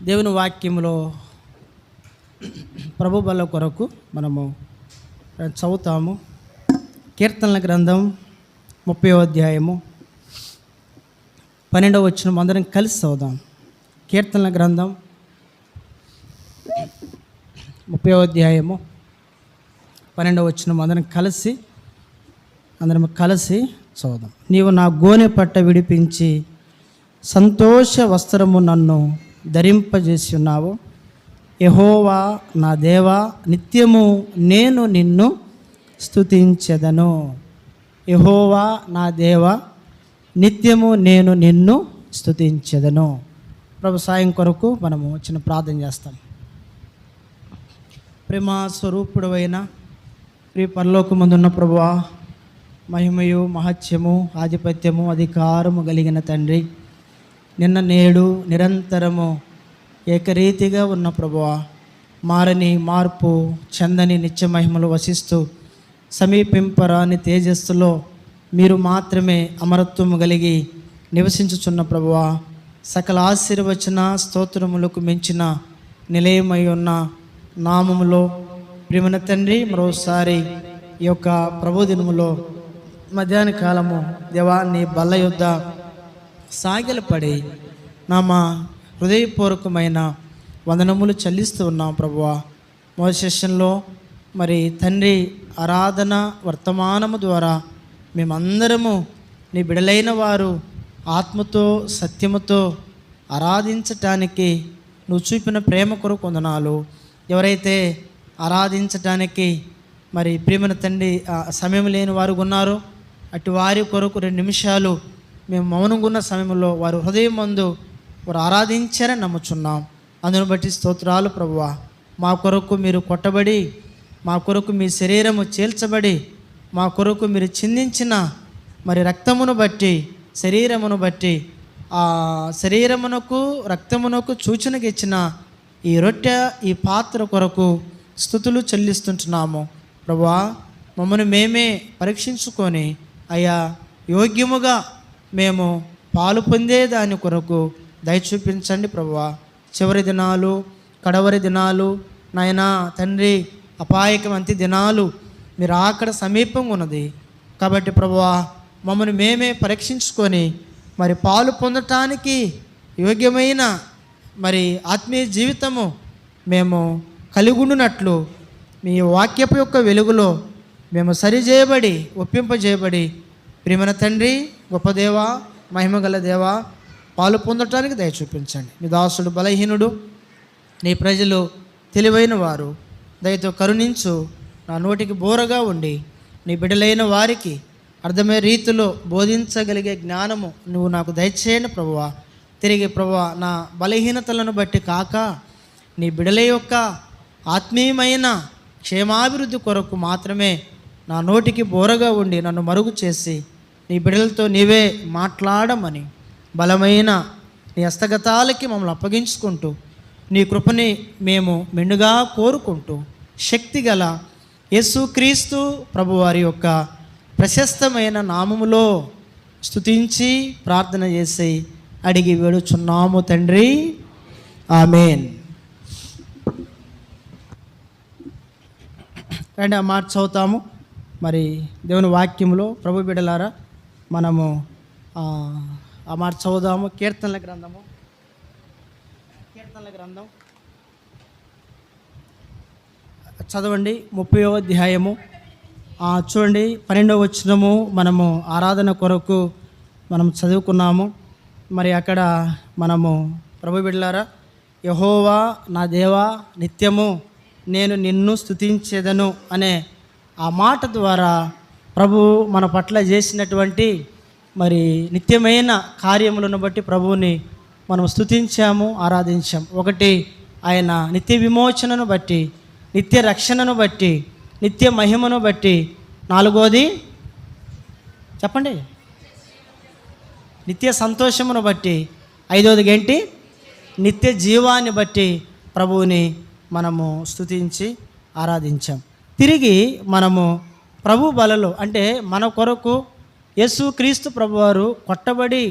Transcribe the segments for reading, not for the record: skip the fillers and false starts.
దేవుని వాక్యంలో ప్రభు బల కొరకు మనము చదువుతాము. కీర్తనల గ్రంథం 30వ అధ్యాయము 12వ వచనం అందరం కలిసి చదువుదాం. కీర్తనల గ్రంథం 30వ అధ్యాయము 12వ వచనం అందరం కలిసి చదువుదాం. నీవు నా గోనె పట్ట విడిపించి సంతోష వస్త్రము నన్ను ధరింపజేసి ఉన్నావు. యెహోవా నా దేవా, నిత్యము నేను నిన్ను స్తుతించెదను. యెహోవా నా దేవా, నిత్యము నేను నిన్ను స్తుతించెదను. ప్రభు సాయం కొరకు మనము చిన్న ప్రార్థన చేస్తాం. ప్రేమ స్వరూపుడు అయిన ప్రియ పరలోకమందున్న ప్రభువా, మహిమయు మహత్యము ఆధిపత్యము అధికారము కలిగిన తండ్రి, నిన్న నేడు నిరంతరము ఏకరీతిగా ఉన్న ప్రభువా, మారని మార్పు చందని నిత్య మహిమలు వసిస్తూ సమీపింపరాని తేజస్సులో మీరు మాత్రమే అమరత్వము కలిగి నివసించుచున్న ప్రభువా, సకల ఆశీర్వచన స్తోత్రములకు మించిన నిలయమై ఉన్న నామములో ప్రియమైన తండ్రి, మరోసారి ఈ యొక్క ప్రభుదినములో మధ్యాహ్న కాలము దేవా నీ బల్ల యొద్ద సాగిలపడి మా హృదయపూర్వకమైన వందనములు చెల్లిస్తూ ఉన్నాం ప్రభువా. మొదటి సెషన్లో మరి తండ్రి ఆరాధన వర్తమానము ద్వారా మేమందరము నీ బిడలైన వారు ఆత్మతో సత్యముతో ఆరాధించటానికి నువ్వు చూపిన ప్రేమ కొరకు వందనాలు. ఎవరైతే ఆరాధించటానికి మరి ప్రియమైన తండ్రి సమయం లేని వారు ఉన్నారో అటు వారి కొరకు 2 నిమిషాలు మేము మౌనంగా ఉన్న సమయంలో వారు హృదయం మందు వారు ఆరాధించారని నమ్ముచున్నాం. అందును బట్టి స్తోత్రాలు ప్రభువా. మా కొరకు మీరు కొట్టబడి, మా కొరకు మీ శరీరము చీల్చబడి, మా కొరకు మీరు చిందించిన మరి రక్తమును బట్టి, శరీరమును బట్టి, ఆ శరీరమునకు రక్తమునకు సూచనగా ఇచ్చిన ఈ రొట్టె ఈ పాత్ర కొరకు స్తుతులు చెల్లిస్తుంటున్నాము ప్రభువా. మమ్మల్ని మేమే పరీక్షించుకొని అయ్యా యోగ్యముగా మేము పాలు పొందే దాని కొరకు దయ చూపించండి ప్రభువా. చివరి దినాలు, కడవరి దినాలు నాయనా తండ్రి, అపాయకమంతి దినాలు మీరు అక్కడ సమీపంగా ఉన్నది కాబట్టి ప్రభువా, మమ్మల్ని మేమే పరీక్షించుకొని మరి పాలు పొందటానికి యోగ్యమైన మరి ఆత్మీయ జీవితము మేము కలిగుండునట్లు మీ వాక్యపు యొక్క వెలుగులో మేము సరిచేయబడి ఒప్పింపజేయబడి ప్రియమైన తండ్రి, గొప్ప దేవా, మహిమగల దేవా, పాలు పొందటానికి దయ చూపించండి. మీ దాసుడు బలహీనుడు, నీ ప్రజలు తెలివైన వారు, దయతో కరుణించు. నా నోటికి బోరగా ఉండి నీ బిడ్డలైన వారికి అర్థమయ్యే రీతిలో బోధించగలిగే జ్ఞానము నువ్వు నాకు దయచేయండి ప్రభువా. తిరిగి ప్రభువా, నా బలహీనతలను బట్టి కాక నీ బిడ్డల యొక్క ఆత్మీయమైన క్షేమాభివృద్ధి కొరకు మాత్రమే నా నోటికి బోరగా ఉండి నన్ను మరుగు చేసి నీ బిడ్డలతో నీవే మాట్లాడమని బలమైన నీ హస్తగతాలకి మమ్మల్ని అప్పగించుకుంటూ నీ కృపని మేము మెండుగా కోరుకుంటూ శక్తిగల యేసుక్రీస్తు ప్రభువారి యొక్క ప్రశస్తమైన నామములో స్తుతించి ప్రార్థన చేసి అడిగి వేడుచున్నాము తండ్రి, ఆమేన్. రండి ఆ మాట చదువుతాము. మరి దేవుని వాక్యంలో ప్రభు బిడ్డలారా మనము ఆ మాట చదువుదాము. కీర్తనల గ్రంథం చదవండి. 30వ అధ్యాయము చూడండి, 12వ వచనము మనము ఆరాధన కొరకు మనం చదువుకున్నాము. మరి అక్కడ మనము ప్రభు బిడ్డలారా, యెహోవా నా దేవా, నిత్యము నేను నిన్ను స్తుతించెదను అనే ఆ మాట ద్వారా ప్రభు మన పట్ల చేసినటువంటి మరి నిత్యమైన కార్యములను బట్టి ప్రభువుని మనం స్తుతించాము, ఆరాధించాం. ఒకటి, ఆయన నిత్య విమోచనను బట్టి, నిత్య రక్షణను బట్టి, నిత్య మహిమను బట్టి. 4వది చెప్పండి, నిత్య సంతోషమును బట్టి. 5వది ఏంటి? నిత్య జీవాన్ని బట్టి ప్రభువుని మనము స్తుతించి ఆరాధించాం. తిరిగి మనము ప్రభు బలలో అంటే మన కొరకు యేసుక్రీస్తు ప్రభువారు కొట్టబడి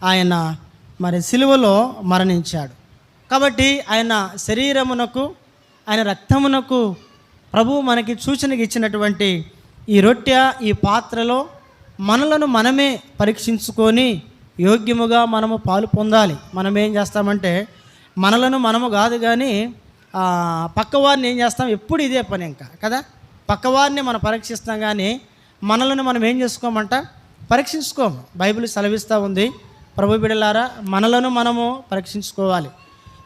ఆయన మరి సిలువలో మరణించాడు. కాబట్టి ఆయన శరీరమునకు ఆయన రక్తమునకు ప్రభువు మనకి సూచనగా ఇచ్చినటువంటి ఈ రొట్టె ఈ పాత్రలో మనలను మనమే పరీక్షించుకొని యోగ్యముగా మనము పాలు పొందాలి. మనం ఏం చేస్తామంటే మనలను మనము కాదు కానీ పక్కవారిని ఏం చేస్తాం, ఎప్పుడు ఇదే పని ఇంకా కదా, పక్కవారిని మనం పరీక్షిస్తాం కానీ మనలను మనం ఏం చేసుకోమంట, పరీక్షించుకోము. బైబిల్ సెలవిస్తూ ఉంది, ప్రభు బిడ్డలారా మనలను మనము పరీక్షించుకోవాలి.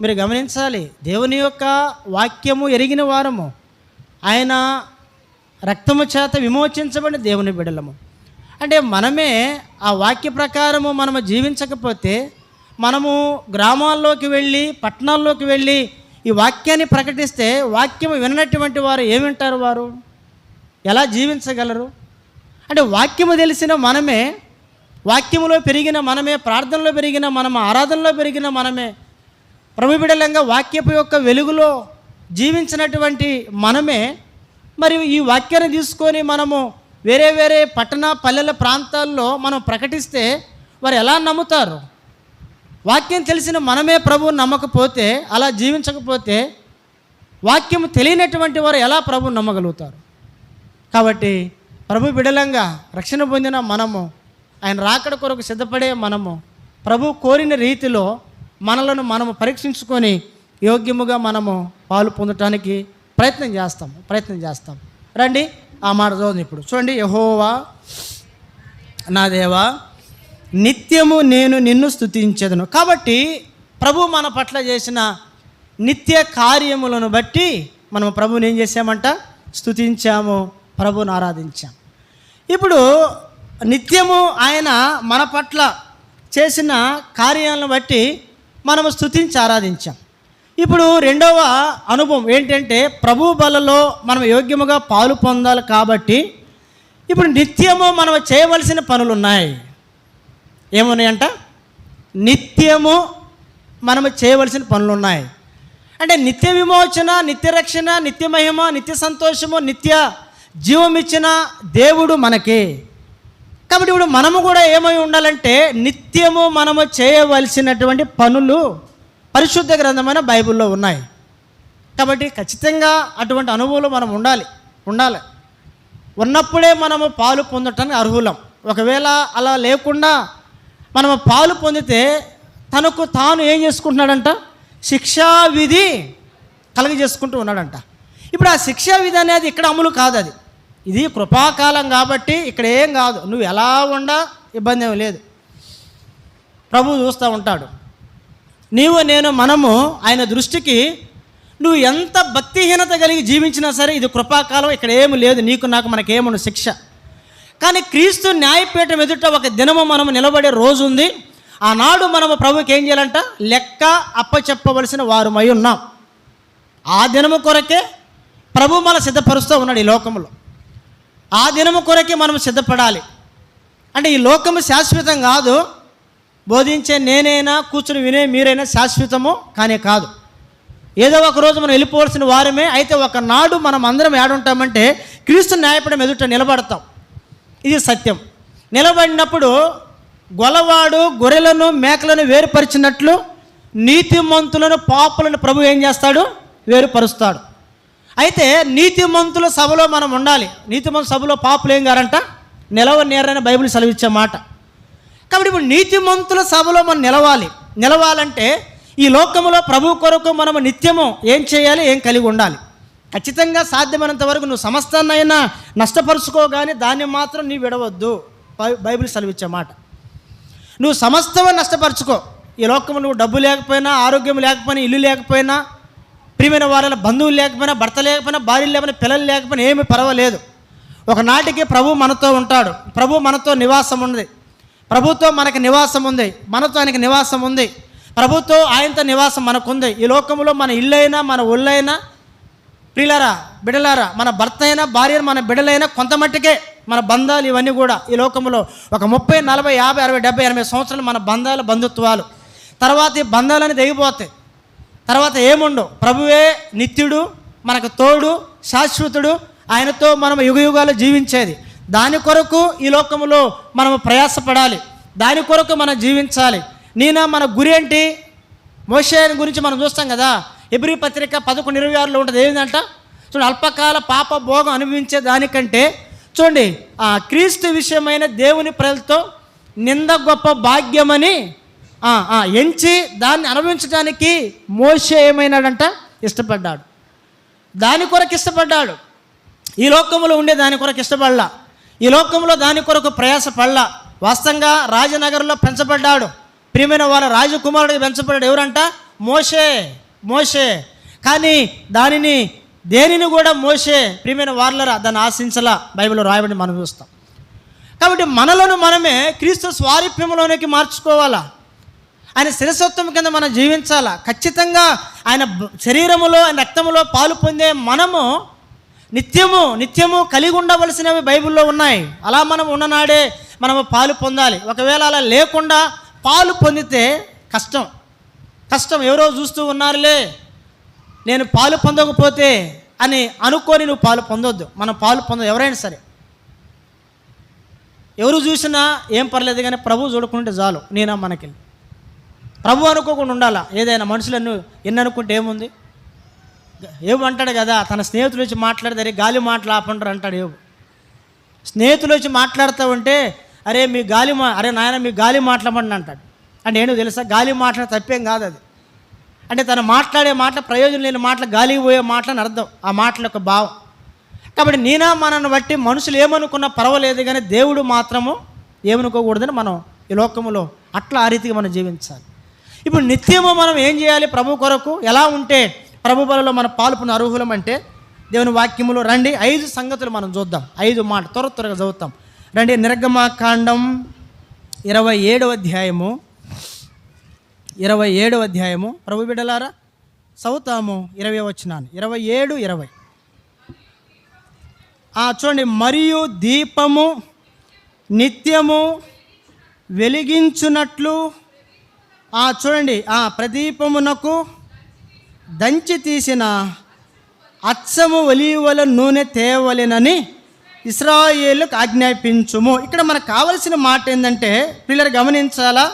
మీరు గమనించాలి, దేవుని యొక్క వాక్యము ఎరిగిన వారము, ఆయన రక్తము చేత విమోచించబడిన దేవుని బిడ్డలము. అంటే మనమే ఆ వాక్య ప్రకారము మనము జీవించకపోతే, మనము గ్రామాల్లోకి వెళ్ళి పట్టణాల్లోకి వెళ్ళి ఈ వాక్యాన్ని ప్రకటిస్తే వాక్యము విననటువంటి వారు ఏమి వింటారు, వారు ఎలా జీవించగలరు? అంటే వాక్యము తెలిసిన మనమే, వాక్యములో పెరిగిన మనమే, ప్రార్థనలో పెరిగిన మనము, ఆరాధనలో పెరిగిన మనమే, ప్రభు బిడ్డలంగా వాక్యపు యొక్క వెలుగులో జీవించినటువంటి మనమే మరి ఈ వాక్యాన్ని తీసుకొని మనము వేరే వేరే పట్టణ పల్లెల ప్రాంతాల్లో మనం ప్రకటిస్తే వారు ఎలా నమ్ముతారు? వాక్యం తెలిసిన మనమే ప్రభువుని నమ్మకపోతే, అలా జీవించకపోతే వాక్యం తెలియనటువంటి వారు ఎలా ప్రభువుని నమ్మగలుగుతారు? కాబట్టి ప్రభు బిడలంగా రక్షణ పొందిన మనము, ఆయన రాకడ కొరకు సిద్ధపడే మనము, ప్రభు కోరిన రీతిలో మనలను మనము పరీక్షించుకొని యోగ్యముగా మనము పాలు పొందటానికి ప్రయత్నం చేస్తాం. రండి ఆ మాట చదువుతుంది ఇప్పుడు. చూడండి, యెహోవా నా దేవా నిత్యము నేను నిన్ను స్తుతించెదను. కాబట్టి ప్రభు మన పట్ల చేసిన నిత్య కార్యములను బట్టి మనం ప్రభువుని ఏం చేసామంట, స్తుతించాము, ప్రభువుని ఆరాధించాం. ఇప్పుడు నిత్యము ఆయన మన పట్ల చేసిన కార్యాలను బట్టి మనము స్తుతించి ఆరాధించాం. ఇప్పుడు రెండవ అనుభవం ఏంటంటే, ప్రభు బలలో మనం యోగ్యముగా పాలు పొందాలి. కాబట్టి ఇప్పుడు నిత్యము మనం చేయవలసిన పనులు ఉన్నాయి. ఏమున్నాయంట? నిత్యము మనము చేయవలసిన పనులు ఉన్నాయి. అంటే నిత్య విమోచన, నిత్య రక్షణ, నిత్య మహిమ, నిత్య సంతోషము, నిత్య జీవం ఇచ్చిన దేవుడు మనకి. కాబట్టి ఇప్పుడు మనము కూడా ఏమై ఉండాలంటే, నిత్యము మనము చేయవలసినటువంటి పనులు పరిశుద్ధ గ్రంథమైన బైబిల్లో ఉన్నాయి. కాబట్టి ఖచ్చితంగా అటువంటి అనుభవంలో మనం ఉండాలి. ఉన్నప్పుడే మనము పాలు పొందటానికి అర్హులం. ఒకవేళ అలా లేకుండా మనము పాలు పొందితే తనకు తాను ఏం చేసుకుంటున్నాడంట, శిక్షా విధి చేసుకుంటూ ఉన్నాడంట. ఇప్పుడు ఆ శిక్షా విధి అనేది ఇక్కడ అమలు కాదు, ఇది కృపాకాలం కాబట్టి ఇక్కడ ఏం కాదు. నువ్వు ఎలా ఉండా ఇబ్బంది ఏమి లేదు, ప్రభువు చూస్తూ ఉంటాడు. నీవు నేను మనము ఆయన దృష్టికి నువ్వు ఎంత భక్తిహీనత కలిగి జీవించినా సరే ఇది కృపాకాలం, ఇక్కడ ఏమి లేదు, నీకు నాకు మనకేమను శిక్ష. కానీ క్రీస్తు న్యాయపీఠం ఎదుట ఒక దినము మనము నిలబడే రోజు ఉంది. ఆనాడు మనము ప్రభుకి ఏం చేయాలంట, లెక్క అప్పచెప్పవలసిన వారమై ఉన్నాం. ఆ దినము కొరకే ప్రభు మన సిద్ధపరుస్తూ ఉన్నాడు ఈ లోకంలో. ఆ దినము కొరకే మనం సిద్ధపడాలి. అంటే ఈ లోకము శాశ్వతం కాదు, బోధించే నేనైనా కూర్చుని వినే మీరైనా శాశ్వతము కానీ కాదు. ఏదో ఒక రోజు మనం వెళ్ళిపోవాల్సిన వారమే. అయితే ఒకనాడు మనం అందరం ఏడుంటామంటే క్రీస్తు న్యాయపీఠం ఎదుట నిలబడతాం. ఇది సత్యం. నిలబడినప్పుడు గొలవాడు గొర్రెలను మేకలను వేరుపరిచినట్లు నీతిమంతులను పాపులను ప్రభు ఏం చేస్తాడు, వేరుపరుస్తాడు. అయితే నీతిమంతుల సభలో మనం ఉండాలి. నీతిమంతుల సభలో పాపులు ఏం గారంట, నిలవనేరని బైబిల్ సెలవిచ్చే మాట. కాబట్టి ఇప్పుడు నీతిమంతుల సభలో మనం నిలవాలంటే ఈ లోకంలో ప్రభు కొరకు మనము నిత్యము ఏం చేయాలి, ఏం కలిగి ఉండాలి. ఖచ్చితంగా సాధ్యమైనంత వరకు నువ్వు సమస్తాన్నైనా నష్టపరుచుకోగానే దాన్ని మాత్రం నీ విడవద్దు, బైబిల్ సెలవిచ్చే మాట. నువ్వు సమస్తమే నష్టపరుచుకో. ఈ లోకంలో నువ్వు డబ్బు లేకపోయినా, ఆరోగ్యం లేకపోయినా, ఇల్లు లేకపోయినా, ప్రియమైన వాళ్ళ బంధువులు లేకపోయినా, భర్త లేకపోయినా, భార్యలు లేకపోయినా, పిల్లలు లేకపోయినా ఏమీ పర్వాలేదు. ఒకనాటికి ప్రభు మనతో ఉంటాడు. ప్రభు మనతో నివాసం ఉంది. ప్రభుతో మనకి నివాసం ఉంది, మనతో ఆయనకి నివాసం ఉంది. ప్రభుతో ఆయనతో నివాసం మనకుంది. ఈ లోకంలో మన ఇల్లైనా, మన ఒళ్ళైనా, ప్రియులారా బిడలారా, మన భర్త అయినా, భార్య, మన బిడలైనా కొంతమట్టుకే మన బంధాలు ఇవన్నీ కూడా ఈ లోకంలో ఒక 30, 40, 50, 60, 70, 80 సంవత్సరాలు మన బంధాలు, బంధుత్వాలు. తర్వాత ఈ బంధాలని తెగిపోతాయి. తర్వాత ఏముండవు. ప్రభువే నిత్యుడు, మనకు తోడు, శాశ్వతుడు. ఆయనతో మనం యుగయుగాలు జీవించేది. దాని కొరకు ఈ లోకంలో మనము ప్రయాసపడాలి. దాని కొరకు మనం జీవించాలి. మన గురి ఏంటి? మోషే గురించి మనం చూస్తాం కదా, హెబ్రీ పత్రిక 11:26 ఉంటుంది. ఏంటంట చూడండి, అల్పకాల పాప భోగం అనుభవించే దానికంటే చూడండి క్రీస్తు విషయమైన దేవుని ప్రజలతో నింద గొప్ప భాగ్యమని ఎంచి దాన్ని అనుభవించడానికి మోషే ఏమైనాడంట, ఇష్టపడ్డాడు. దాని కొరకు ఇష్టపడ్డాడు. ఈ లోకంలో ఉండే దాని కొరకు ఇష్టపడలా, ఈ లోకంలో దాని కొరకు ప్రయాసపడలా. వాస్తవంగా రాజనగర్లో పెంచబడ్డాడు, ప్రియమైన వాళ్ళ రాజకుమారుడికి పెంచబడ్డాడు. ఎవరంట? మోషే. కానీ దేనిని కూడా మోషే ప్రియమైన వాళ్ళరా దాన్ని ఆశించలా. బైబిల్లో రాయబడి మనం చూస్తాం. కాబట్టి మనలను మనమే క్రీస్తు స్వారూప్యంలోనికి మార్చుకోవాలా. ఆయన శిరస్వత్వం కింద మనం జీవించాలా. ఖచ్చితంగా ఆయన శరీరములో, ఆయన రక్తములో పాలు పొందే మనము నిత్యము కలిగి ఉండవలసినవి బైబిల్లో ఉన్నాయి. అలా మనం ఉన్ననాడే మనము పాలు పొందాలి. ఒకవేళ అలా లేకుండా పాలు పొందితే కష్టం. ఎవరో చూస్తూ ఉన్నారులే, నేను పాలు పొందకపోతే అని అనుకొని నువ్వు పాలు పొందొద్దు. మనం పాలు పొందదు. ఎవరైనా సరే, ఎవరు చూసినా ఏం పర్లేదు, కానీ ప్రభు చూడకుంటే చాలు. నేనా మనకెళ్ళి ప్రభు అనుకోకుండా ఉండాలా. ఏదైనా మనుషులను ఎన్ని అనుకుంటే ఏముంది. ఏవు అంటాడు కదా, తన స్నేహితులు వచ్చి మాట్లాడితే అరే గాలి మాటలు ఆపంటారు అంటాడు. ఏవు స్నేహితులు వచ్చి మాట్లాడుతూ ఉంటే అరే నాయన మీ గాలి మాట్లాడమని అంటాడు. అంటే ఏంటో తెలుసా, గాలి మాట్లాడే తప్పేం కాదు అది. అంటే తను మాట్లాడే మాట ప్రయోజనం లేని మాటలు, గాలికి పోయే మాటలని అర్థం ఆ మాటల యొక్క భావం. కాబట్టి మనల్ని బట్టి మనుషులు ఏమనుకున్నా పర్వాలేదు, కానీ దేవుడు మాత్రము ఏమనుకోకూడదని మనం ఈ లోకములో అట్లా ఆ రీతిగా మనం జీవించాలి. ఇప్పుడు నిత్యము మనం ఏం చేయాలి? ప్రభు కొరకు ఎలా ఉంటే ప్రభు బలలో మనం పాల్పొని అర్హులం అంటే దేవుని వాక్యములో రండి 5 సంగతులు మనం చూద్దాం. 5 మాట త్వరగా చదువుతాం రండి. నిర్గమకాండం 27వ అధ్యాయము 27వ అధ్యాయము ప్రభు బిడ్డలారా చదువుతాము. 20వ వచనాన్ని 27, 20 చూడండి. మరియు దీపము నిత్యము వెలిగించున్నట్లు చూడండి ప్రదీపమునకు దంచి తీసిన అచ్చము ఒలీవల నూనె తేవలెనని ఇశ్రాయేలుకు ఆజ్ఞాపించుము. ఇక్కడ మనకు కావలసిన మాట ఏంటంటే పిల్లలు గమనించాలా,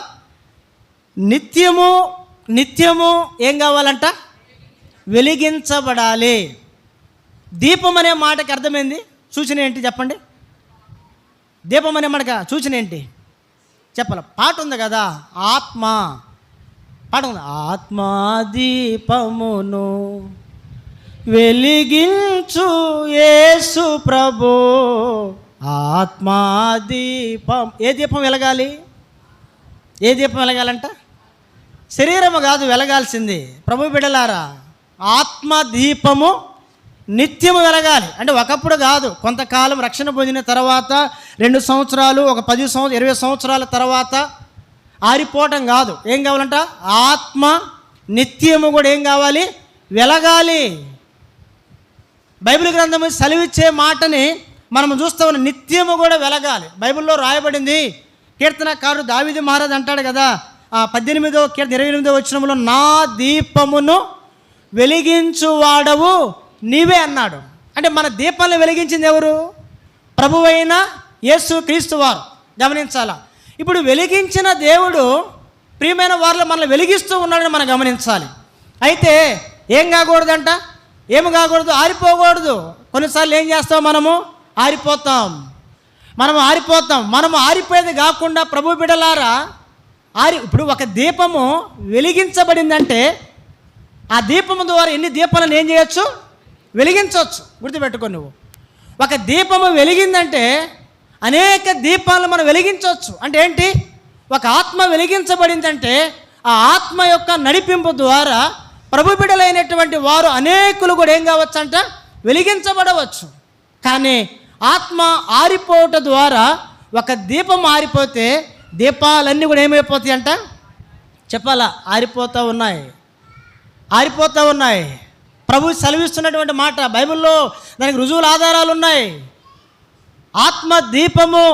నిత్యము ఏం కావాలంట? వెలిగించబడాలి. దీపం అనే మాటకి అర్థమైంది, సూచన ఏంటి చెప్పండి? దీపం అనే మాటకి సూచన ఏంటి చెప్పాలి? పాట ఉంది కదా, పాట ఉంది. ఆత్మా దీపమును వెలిగించు యేసు ప్రభు, ఆత్మా దీపం. ఏ దీపం వెలగాలి? ఏ దీపం వెలగాలంట? శరీరము కాదు వెలగాల్సింది ప్రభు బిడ్డలారా, ఆత్మ దీపము నిత్యము వెలగాలి. అంటే ఒకప్పుడు కాదు, కొంతకాలం రక్షణ పొందిన తర్వాత 2 సంవత్సరాలు, ఒక 10 సంవత్సరాలు, 20 సంవత్సరాల తర్వాత ఆరిపోవటం కాదు. ఏం కావాలంట? ఆత్మ నిత్యము కూడా ఏం కావాలి? వెలగాలి. బైబిల్ గ్రంథము సెలవిచ్చే మాటని మనం చూస్తూ ఉన్నాం, నిత్యము కూడా వెలగాలి. బైబిల్లో రాయబడింది, కీర్తనకారుడు దావీదు మహారాజు అంటాడు కదా 18వ కీర్తన 28వ వచనంలో, నా దీపమును వెలిగించువాడవు నీవే అన్నాడు. అంటే మన దీపాలను వెలిగించింది ఎవరు? ప్రభువైన యేసు క్రీస్తు వారు. గమనించాలా. ఇప్పుడు వెలిగించిన దేవుడు ప్రియమైన వారిలో మనల్ని వెలిగిస్తూ ఉన్నాడని మనం గమనించాలి. అయితే ఏం కాకూడదంట? ఏమి కాకూడదు? ఆరిపోకూడదు. కొన్నిసార్లు ఏం చేస్తాం? మనము ఆరిపోతాం. మనము ఆరిపోయేది కాకుండా ప్రభు బిడ్డలారా, ఇప్పుడు ఒక దీపము వెలిగించబడిందంటే ఆ దీపము ద్వారా ఎన్ని దీపాలను ఏం చేయొచ్చు? వెలిగించవచ్చు. గుర్తుపెట్టుకో, నువ్వు ఒక దీపము వెలిగిందంటే అనేక దీపాలను మనం వెలిగించవచ్చు. అంటే ఏంటి? ఒక ఆత్మ వెలిగించబడిందంటే ఆ ఆత్మ యొక్క నడిపింపు ద్వారా ప్రభు బిడ్డలైనటువంటి వారు అనేకులు కూడా ఏం కావచ్చు అంట? వెలిగించబడవచ్చు. కానీ ఆత్మ ఆరిపోవట ద్వారా ఒక దీపం ఆరిపోతే దీపాలన్నీ కూడా ఏమైపోతాయి అంట? చెప్పాలా? ఆరిపోతూ ఉన్నాయి. ప్రభు సెలవిస్తున్నటువంటి మాట బైబిల్లో దానికి రుజువుల ఆధారాలు ఉన్నాయి. ఆత్మ దీపము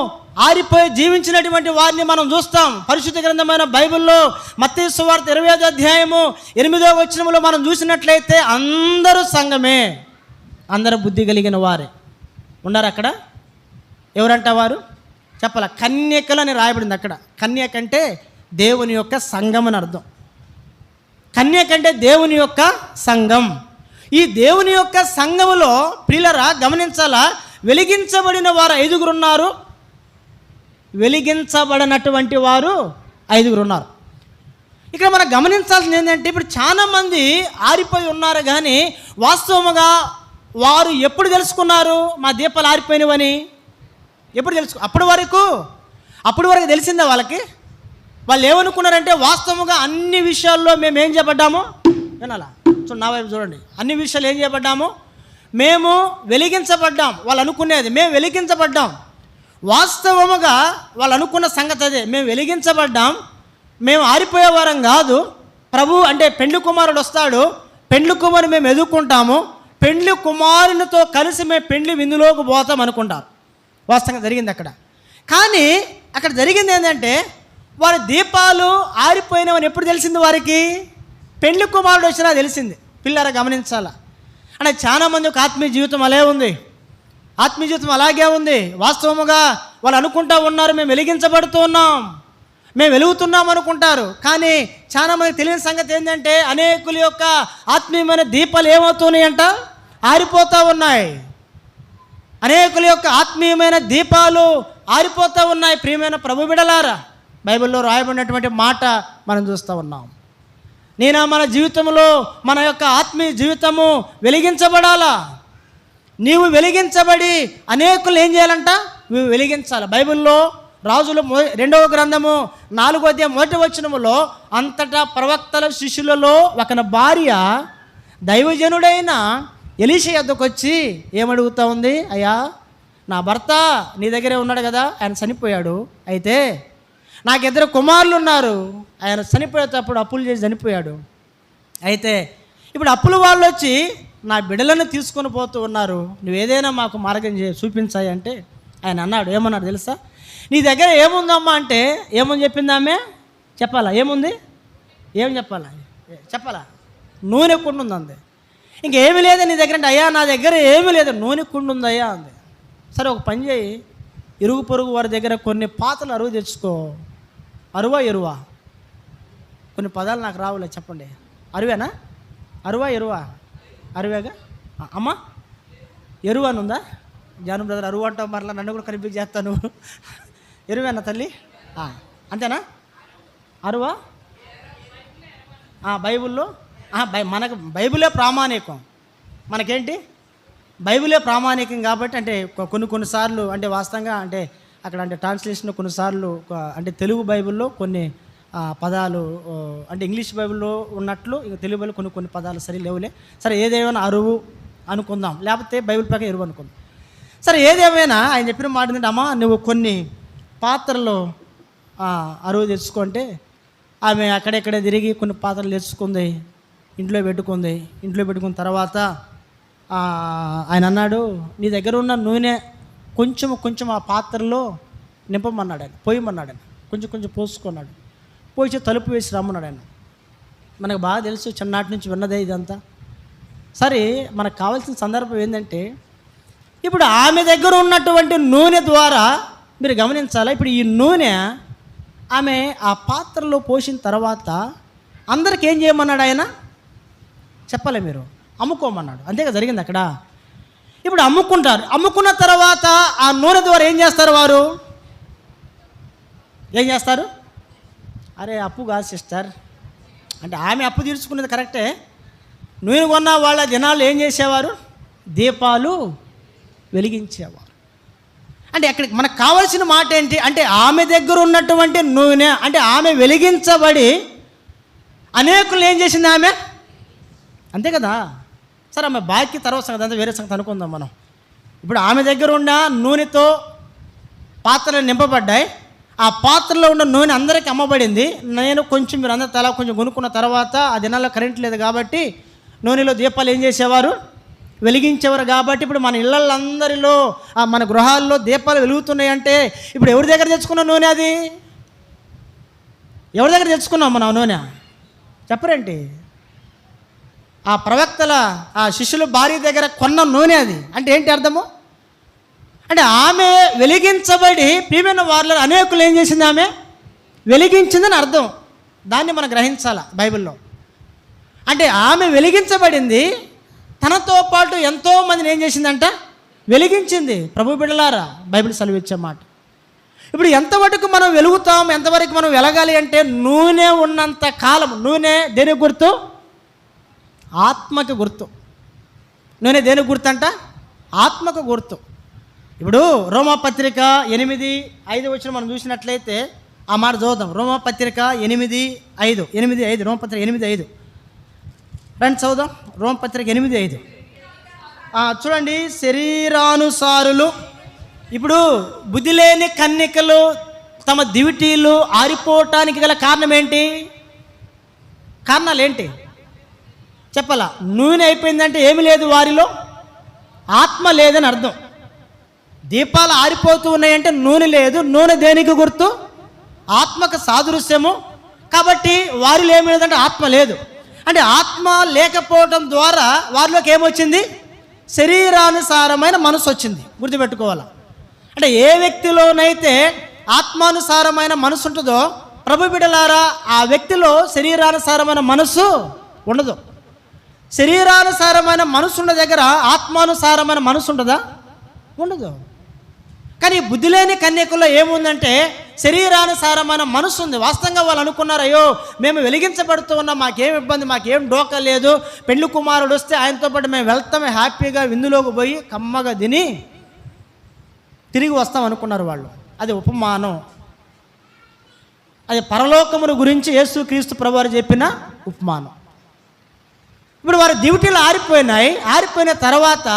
ఆరిపోయి జీవించినటువంటి వారిని మనం చూస్తాం. పరిశుద్ధ గ్రంథమైన బైబిల్లో మత్తయి సువార్త 25వ అధ్యాయము 8వ వచనంలో మనం చూసినట్లయితే అందరూ సంఘమే, అందరూ బుద్ధి కలిగిన వారే ఉన్నారు అక్కడ. ఎవరంట వారు? చెప్పాల, కన్యకలు అని రాయబడింది అక్కడ. కన్యక అంటే దేవుని యొక్క సంఘం అని అర్థం. కన్యక అంటే దేవుని యొక్క సంఘం. ఈ దేవుని యొక్క సంఘములో ప్రియులరా గమనించాలా, వెలిగించబడిన వారు 5 ఉన్నారు, వెలిగించబడినటువంటి వారు 5 ఉన్నారు. ఇక్కడ మనం గమనించాల్సింది ఏంటంటే, ఇప్పుడు చాలామంది ఆరిపోయి ఉన్నారు, కానీ వాస్తవముగా వారు ఎప్పుడు తెలుసుకున్నారు మా దీపాలు ఆరిపోయినవని? ఎప్పుడు అప్పటి వరకు తెలిసిందా వాళ్ళకి? వాళ్ళు ఏమనుకున్నారంటే, వాస్తవంగా అన్ని విషయాల్లో మేము ఏం చేయబడ్డాము వినాలా, నా వైపు చూడండి, అన్ని విషయాలు ఏం చేయబడ్డాము, మేము వెలిగించబడ్డాం. వాళ్ళు అనుకునేది మేము వెలిగించబడ్డాం. వాస్తవముగా వాళ్ళు అనుకున్న సంగతి అదే, మేము వెలిగించబడ్డాం, మేము ఆరిపోయేవారం కాదు. ప్రభు అంటే పెండ్లి కుమారుడు వస్తాడు, పెండ్లి కుమారుని మేము ఎదుర్కొంటాము, పెండ్లి కుమారునితో కలిసి మేము పెండ్లి విందులోకి పోతాం అనుకుంటారు. వాస్తవంగా జరిగింది అక్కడ. కానీ అక్కడ జరిగింది ఏంటంటే, వారి దీపాలు ఆరిపోయినవని ఎప్పుడు తెలిసింది వారికి? పెండ్లి కుమారుడు వచ్చినా తెలిసింది. పిల్లరా గమనించాలా, అంటే చాలామంది ఒక ఆత్మీయ జీవితం అలా ఉంది, ఆత్మీయ జీవితం అలాగే ఉంది. వాస్తవముగా వాళ్ళు అనుకుంటూ ఉన్నారు మేము వెలిగించబడుతూ ఉన్నాం, మేము వెలుగుతున్నాం అనుకుంటారు. కానీ చాలామంది తెలియని సంగతి ఏంటంటే, అనేకుల యొక్క ఆత్మీయమైన దీపాలు ఏమవుతున్నాయంట, ఆరిపోతూ ఉన్నాయి. అనేకుల యొక్క ఆత్మీయమైన దీపాలు ఆరిపోతూ ఉన్నాయి. ప్రియమైన ప్రభు బిడ్డలారా, బైబిల్లో రాయబడినటువంటి మాట మనం చూస్తూ ఉన్నాం. నేను మన జీవితంలో మన యొక్క ఆత్మీయ జీవితము వెలిగించబడాలా. నీవు వెలిగించబడి అనేకులు ఏం చేయాలంట, నువ్వు వెలిగించాలి. బైబిల్లో రాజుల 2వ గ్రంథము 4వ అధ్యాయం 1వ వచనములో, అంతటా ప్రవక్తల శిష్యులలో ఒకన భార్య దైవజనుడైన ఎలీషా యొద్దకు వచ్చి ఏమడుగుతూ ఉంది, అయ్యా నా భర్త నీ దగ్గరే ఉన్నాడు కదా, ఆయన చనిపోయాడు, అయితే నాకు 2 కుమారులు ఉన్నారు, ఆయన చనిపోయేటప్పుడు అప్పులు చేసి చనిపోయాడు, అయితే ఇప్పుడు అప్పుల వాళ్ళు వచ్చి నా బిడ్డలను తీసుకొని పోతూ ఉన్నారు, నువ్వేదైనా మాకు మార్గం చూపించాయి అంటే ఆయన అన్నాడు, ఏమన్నాడు తెలుసా, నీ దగ్గర ఏముందమ్మా అంటే ఏమని చెప్పింది ఆమె, చెప్పాలా ఏముంది, ఏం చెప్పాలా నూనె కుండు ఉంది అంది. ఇంకేమీ లేదు నీ దగ్గర అంటే, అయ్యా నా దగ్గర ఏమీ లేదు, నూనె కుండు ఉంది అయ్యా అంది. సరే ఒక పని చేయి, ఇరుగు పొరుగు వారి దగ్గర కొన్ని పాతలు అరువు తెచ్చుకో. ఎరువా కొన్ని పదాలు నాకు రావులే, చెప్పండి. అరువేనా, ఎరువా అరువేగా అమ్మ, ఎరువు అని ఉందా? జాను బ్రదర్ అరువు అంటావు, మరలా నన్ను కూడా కనిపించి చేస్తాను. ఎరువేనా తల్లి, అంతేనా? అరువా బైబిల్లో మనకు బైబిలే ప్రామాణికం. మనకేంటి బైబిలే ప్రామాణికం కాబట్టి, అంటే కొన్నిసార్లు అంటే వాస్తవంగా అంటే అక్కడ అంటే ట్రాన్స్లేషన్ కొన్నిసార్లు అంటే తెలుగు బైబిల్లో కొన్ని పదాలు అంటే ఇంగ్లీష్ బైబిల్లో ఉన్నట్లు ఇక తెలుగు బైబిల్ కొన్ని పదాలు సరి లేవులే. సరే ఏదేమైనా అరువు అనుకుందాం, లేకపోతే బైబిల్ ప్రకారం ఎరువు అనుకుందాం. సరే ఏదేమైనా ఆయన చెప్పిన మాట ఏంటంటే, అమ్మ నువ్వు కొన్ని పాత్రలు అరువు తెచ్చుకుంటే, ఆమె అక్కడెక్కడే తిరిగి కొన్ని పాత్రలు తెచ్చుకుంది, ఇంట్లో పెట్టుకున్న తర్వాత ఆయన అన్నాడు, నీ దగ్గర ఉన్న నూనె కొంచెం ఆ పాత్రలో నింపమన్నాడు ఆయన, పోయమన్నాడు ఆయన, కొంచెం పోసుకున్నాడు, పోసి తలుపు వేసి రమ్మన్నాడు ఆయన. మనకు బాగా తెలుసు, చిన్ననాటి నుంచి విన్నదే ఇదంతా. సరే మనకు కావాల్సిన సందర్భం ఏంటంటే, ఇప్పుడు ఆమె దగ్గర ఉన్నటువంటి నూనె ద్వారా మీరు గమనించాలా, ఇప్పుడు ఈ నూనె ఆమె ఆ పాత్రలో పోసిన తర్వాత అందరికి ఏం చేయమన్నాడు ఆయన, చెప్పలే మీరు, అమ్ముకోమన్నాడు. అంతేగా జరిగింది అక్కడ. ఇప్పుడు అమ్ముకుంటారు, అమ్ముకున్న తర్వాత ఆ నూనె ద్వారా ఏం చేస్తారు వారు, అరే అప్పు కాదు సిస్టర్ అంటే, ఆమె అప్పు తీర్చుకునేది కరెక్టే, నూనె కొన్న వాళ్ళ జనాలు ఏం చేసేవారు, దీపాలు వెలిగించేవారు. అంటే అక్కడికి మనకు కావాల్సిన మాట ఏంటి అంటే, ఆమె దగ్గర ఉన్నటువంటి నూనె అంటే ఆమె వెలిగించబడి అనేకులు ఏం చేసింది ఆమె, అంతే కదా. సరే ఆమె బాకీ తర్వాత సంగతి, అంతా వేరే సంగతి అనుకుందాం మనం. ఇప్పుడు ఆమె దగ్గర ఉన్న నూనెతో పాత్రలు నింపబడ్డాయి, ఆ పాత్రలో ఉన్న నూనె అందరికీ అమ్మబడింది. నేను కొంచెం మీరు అందరూ తలా కొంచెం కొనుక్కున్న తర్వాత, ఆ దినాల్లో కరెంట్ లేదు కాబట్టి నూనెలో దీపాలు ఏం చేసేవారు, వెలిగించేవారు. కాబట్టి ఇప్పుడు మన ఇళ్ళందరిలో మన గృహాల్లో దీపాలు వెలుగుతున్నాయంటే ఇప్పుడు ఎవరి దగ్గర తెచ్చుకున్న నూనె, అది ఎవరి దగ్గర తెచ్చుకున్నాం మనం నూనె, చెప్పరేంటి? ఆ ప్రవక్తల ఆ శిష్యుల భార్య దగ్గర కొన్న నూనె అది. అంటే ఏంటి అర్థము అంటే, ఆమె వెలిగించబడి ప్రియమైన వారిలో అనేకులు ఏం చేసింది, ఆమె వెలిగించిందని అర్థం. దాన్ని మనం గ్రహించాలి బైబిల్లో. అంటే ఆమె వెలిగించబడింది, తనతో పాటు ఎంతోమందిని ఏం చేసిందంట? వెలిగించింది. ప్రభు బిడ్డలారా, బైబిల్ సెలవిచ్చే మాట. ఇప్పుడు ఎంతవరకు మనం వెలుగుతాం, ఎంతవరకు మనం వెలగాలి అంటే నూనె ఉన్నంత కాలం. నూనె దేనికి గుర్తు? ఆత్మకి గుర్తు. నూనె దేనికి గుర్తు అంట? ఆత్మకు గుర్తు. ఇప్పుడు రోమాపత్రిక 8:5 మనం చూసినట్లయితే ఆ మాట చదువుదాం. రోమాపత్రిక 8:5 రోమపత్రిక 8:5 రండి చదువుదాం. రోమపత్రిక 8:5 చూడండి. శరీరానుసారులు, ఇప్పుడు బుద్ధి లేని కన్యకలు తమ దివిటీలు ఆరిపోవటానికి గల కారణం ఏంటి? కారణాలు ఏంటి చెప్పాలా? నూనె అయిపోయిందంటే ఏమి లేదు వారిలో, ఆత్మ లేదని అర్థం. దీపాలు ఆరిపోతూ ఉన్నాయంటే నూనె లేదు. నూనె దేనికి గుర్తు? ఆత్మకు సాదృశ్యము. కాబట్టి వారిలో ఏమి లేదంటే ఆత్మ లేదు. అంటే ఆత్మ లేకపోవడం ద్వారా వారిలోకి ఏమొచ్చింది? శరీరానుసారమైన మనసు వచ్చింది. గుర్తుపెట్టుకోవాలి. అంటే ఏ వ్యక్తిలోనైతే ఆత్మానుసారమైన మనసు ఉంటుందో ప్రభు బిడ్డలారా, ఆ వ్యక్తిలో శరీరానుసారమైన మనసు ఉండదు. శరీరానుసారమైన మనసు ఉన్న దగ్గర ఆత్మానుసారమైన మనసు ఉంటుందా? ఉండదు. కానీ బుద్ధి లేని కన్యకుల్లో ఏముందంటే శరీరానుసారమైన మనసు ఉంది. వాస్తవంగా వాళ్ళు అనుకున్నారు, అయ్యో మేము వెలిగించబడుతూ ఉన్నాం, మాకేం ఇబ్బంది, మాకేం డోకా లేదు, పెళ్లి కుమారుడు వస్తే ఆయనతో పాటు మేము వెళ్తామే, హ్యాపీగా విందులోకి పోయి కమ్మగా తిని తిరిగి వస్తాం అనుకున్నారు వాళ్ళు. అది ఉపమానం. అది పరలోకమును గురించి యేసుక్రీస్తు ప్రభువారు చెప్పిన ఉపమానం. ఇప్పుడు వారి డ్యూటీలు ఆరిపోయినాయి. ఆరిపోయిన తర్వాత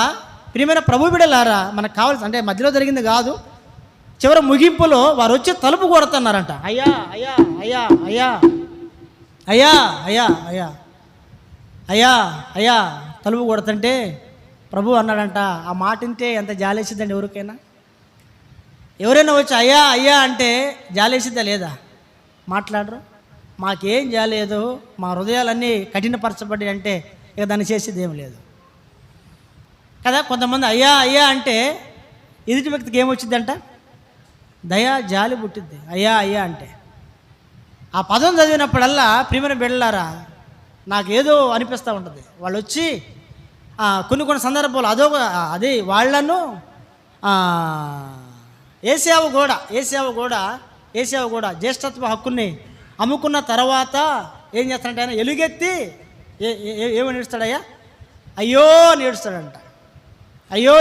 ప్రియమైన ప్రభు బిడ్డలారా, మనకు కావాల్సి అంటే మధ్యలో జరిగింది కాదు, చివరి ముగింపులో వారు వచ్చి తలుపు కొడుతున్నారంట. అయ్యా అయ్యా అయ్యా అయ్యా అయ్యా అయ్యా అయ్యా అయ్యా అయ్యా తలుపు కొడుతుంటే ప్రభు అన్నాడంట. ఆ మాట వింటే ఎంత జాలేసిద్దండి ఎవరికైనా. ఎవరైనా వచ్చి అయ్యా అయ్యా అంటే జాలేసిద్దా లేదా? మాట్లాడరు. మాకేం జాలేదు, మా హృదయాలన్నీ కఠినపరచబడి అంటే ఇక దాన్ని చేసేది ఏం లేదు కదా. కొంతమంది అయ్యా అయ్యా అంటే ఎదుటి వ్యక్తికి ఏమొచ్చిందంట? దయా జాలి పుట్టిద్ది. అయ్యా అయ్యా అంటే ఆ పదం చదివినప్పుడల్లా ప్రియమైన బిడ్డలారా నాకు ఏదో అనిపిస్తూ ఉంటుంది. వాళ్ళు వచ్చి కొన్ని సందర్భాలు అది వాళ్ళను ఏసావు కూడా జ్యేష్ఠత్వ హక్కుని అమ్ముకున్న తర్వాత ఏం చేస్తాడంటే ఆయన ఎలుగెత్తి ఏమని ఏడుస్తాడయ్యా? అయ్యో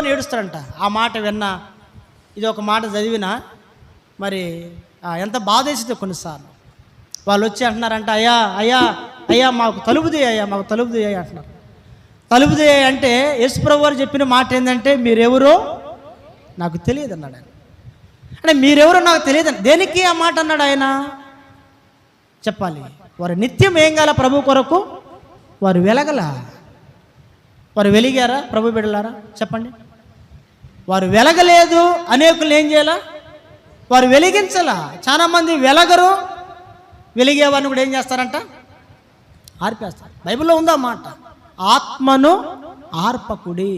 నేడుస్తాడంట. ఆ మాట విన్నా, ఇది ఒక మాట చదివినా మరి ఎంత బాధేసిందో కొన్నిసార్లు. వాళ్ళు వచ్చి అంటున్నారంట, అయ్యా అయ్యా అయ్యా మాకు తలుపు తీయ్యా అంటున్నారు. తలుపు తీయ్యా అంటే యేసుప్రభు వారు చెప్పిన మాట ఏంటంటే మీరెవరో నాకు తెలియదు అన్నాడు ఆయన. అంటే మీరెవరో నాకు తెలియదు. దేనికి ఆ మాట అన్నాడు ఆయన? చెప్పాలి. వారు నిత్యం ఏం కాల ప్రభు కొరకు? వారు వెలగల. వారు వెలిగారా ప్రభు బిడ్డలారా? చెప్పండి. వారు వెలగలేదు. అనేకులు ఏం చేయాలా? వారు వెలిగించాల. చాలామంది వెలగరు, వెలిగేవారిని కూడా ఏం చేస్తారంట? ఆర్పేస్తారు. బైబిల్లో ఉందా మాట, ఆత్మను ఆర్పకుడి.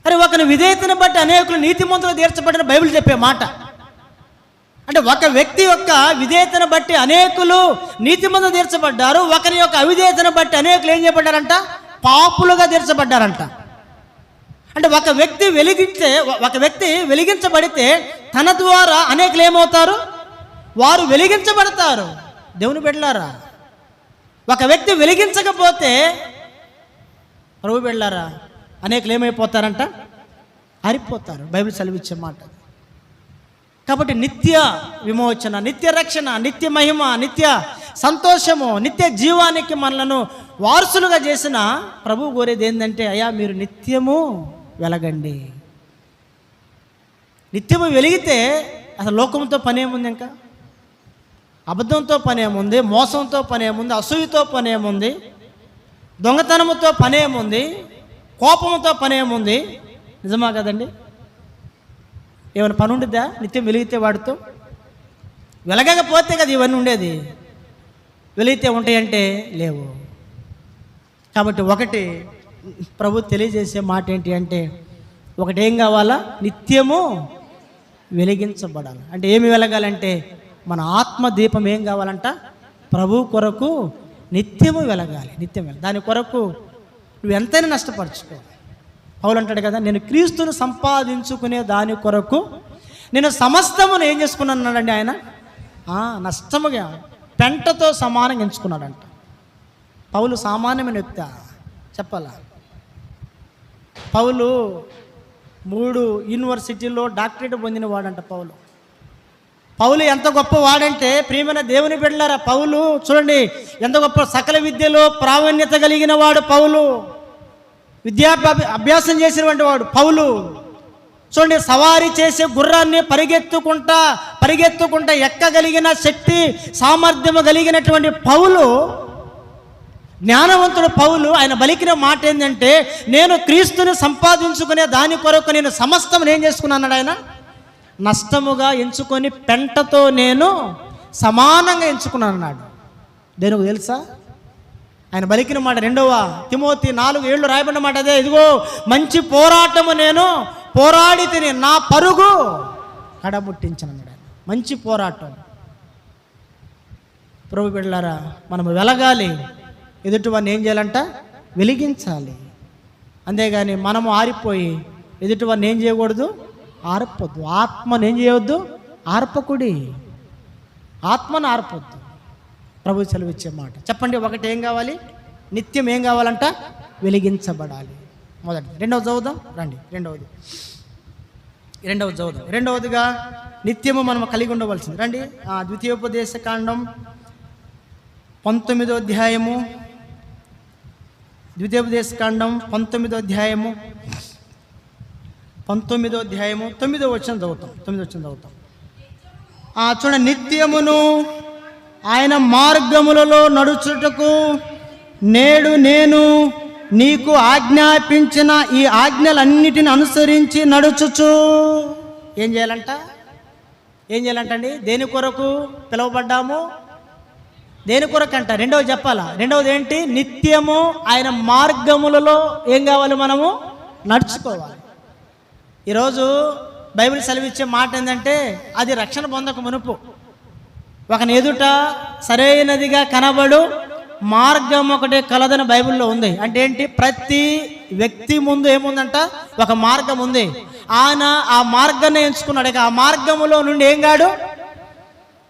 అరే ఒకని విధేయతను బట్టి అనేకులు నీతిమంతులు తీర్చబడిన బైబిల్ చెప్పే మాట. అంటే ఒక వ్యక్తి యొక్క విధేయతను బట్టి అనేకులు నీతిమంతులు తీర్చబడ్డారు. ఒకరి యొక్క అవిధేయతను బట్టి అనేకులు ఏం చేయబడ్డారంట? పాపులుగా తీర్చబడ్డారంట. అంటే ఒక వ్యక్తి వెలిగించబడితే తన ద్వారా అనేకులు ఏమవుతారు? వారు వెలిగించబడతారు. దేవుని బిడ్డలారా, ఒక వ్యక్తి వెలిగించకపోతే ప్రభు బిడ్డలారా అనేకులు ఏమైపోతారంట? ఆరిపోతారు. బైబిల్ సెలవిచ్చే మాట. కాబట్టి నిత్య విమోచన, నిత్య రక్షణ, నిత్య మహిమ, నిత్య సంతోషము, నిత్య జీవానికి మనలను వారసులుగా చేసిన ప్రభు కోరేది ఏంటంటే, అయ్యా మీరు నిత్యము వెలగండి. నిత్యము వెలిగితే అసలు లోకంతో పని ఏముంది? ఇంకా అబద్ధంతో పని ఏముంది? మోసంతో పని ఏముంది? అసూయతో పని ఏముంది? దొంగతనముతో పని ఏముంది? కోపంతో పని ఏముంది? నిజమా కదండి? ఏమైనా పని ఉండిద్దా నిత్యం వెలిగితే? వాడితో వెలగకపోతే కదా ఇవన్నీ ఉండేది. వెలిగితే ఉంటాయంటే లేవు. కాబట్టి ఒకటి ప్రభు తెలియజేసే మాట ఏంటి అంటే, ఒకటి ఏం కావాలా? నిత్యము వెలిగించబడాలి. అంటే ఏమి వెలగాలంటే మన ఆత్మ దీపం ఏం కావాలంట? ప్రభు కొరకు నిత్యము వెలగాలి, నిత్యం వెలగాలి. దాని కొరకు నువ్వు ఎంతైనా నష్టపరచుకో. పౌలు అంటాడు కదా, నేను క్రీస్తును సంపాదించుకునే దాని కొరకు నేను సమస్తమును ఏం చేసుకున్నానండి ఆయన, నష్టముగా పెంటతో సమానంగా ఎంచుకున్నాడంట. పౌలు సామాన్యమైన వ్యక్తి చెప్పాలా? పౌలు 3 యూనివర్సిటీల్లో డాక్టరేట్ పొందిన వాడంట. పౌలు ఎంత గొప్ప వాడంటే, ప్రియమైన దేవుని బిడ్డలారా, పౌలు చూడండి ఎంత గొప్ప, సకల విద్యలో ప్రావీణ్యత కలిగిన వాడు పౌలు, అభ్యాసం చేసినటువంటి వాడు పౌలు. చూడండి, సవారీ చేసే గుర్రాన్ని పరిగెత్తుకుంటా ఎక్కగలిగిన శక్తి సామర్థ్యము కలిగినటువంటి పౌలు, జ్ఞానవంతుడు పౌలు. ఆయన పలికిన మాట ఏంటంటే, నేను క్రీస్తుని సంపాదించుకునే దాని కొరకు నేను సమస్తం ఏం చేసుకున్నాడు ఆయన, నష్టముగా ఎంచుకొని పెంటతో నేను సమానంగా ఎంచుకున్నాను అన్నాడు. దేనికి తెలుసా? ఆయన పలికిన మాట 2వ తిమోతి 4:7 రాయబడిన మాట అదే. ఇదిగో మంచి పోరాటము నేను పోరాడి తిని నా పరుగు కడముట్టించను అన్నాడు. మంచి పోరాటం. ప్రభు బిడ్డలారా, మనము వెలగాలి, ఎదుటివాడిని ఏం చేయాలంట, వెలిగించాలి. అంతేగాని మనము ఆరిపోయి ఎదుటివాడిని ఏం చేయకూడదు, ఆర్పొద్దు. ఆత్మను ఏం చేయవద్దు, ఆర్పకుడి. ఆత్మను ఆర్పొద్దు. ప్రభు సెలవిచ్చే మాట. చెప్పండి, ఒకటి ఏం కావాలి, నిత్యం ఏం కావాలంట, వెలిగించబడాలి. మొదటి. రెండవది చదువుదాం రండి. రెండవది చదువుదాం. రెండవదిగా నిత్యము మనం కలిగి ఉండవలసింది రండి. ద్వితీయోపదేశ కాండం 19వ అధ్యాయము, ద్వితీయోపదేశ కాండం 19వ అధ్యాయము 9వ వచనం చదువుతాం. చూడండి, నిత్యమును ఆయన మార్గములలో నడుచుటకు నేడు నేను నీకు ఆజ్ఞాపించిన ఈ ఆజ్ఞలన్నిటిని అనుసరించి నడుచుచు ఏం చేయాలంటండి? దేని కొరకు పిలువబడ్డాము? దేని కొరకు అంట? రెండవది చెప్పాలా? రెండవది ఏంటి? నిత్యము ఆయన మార్గములలో ఏం కావాలి, మనము నడుచుకోవాలి. ఈరోజు బైబిల్ సెలవిచ్చే మాట ఏంటంటే, అది రక్షణ పొందక మునుపు ఒకని ఎదుట సరైనదిగా కనబడు మార్గం ఒకటే కలదని బైబిల్లో ఉంది. అంటే ఏంటి? ప్రతి వ్యక్తి ముందు ఏముందంట, ఒక మార్గం ఉంది. ఆయన ఆ మార్గాన్ని ఎంచుకున్నాడు. ఇక ఆ మార్గములో నుండి ఏం కాడు,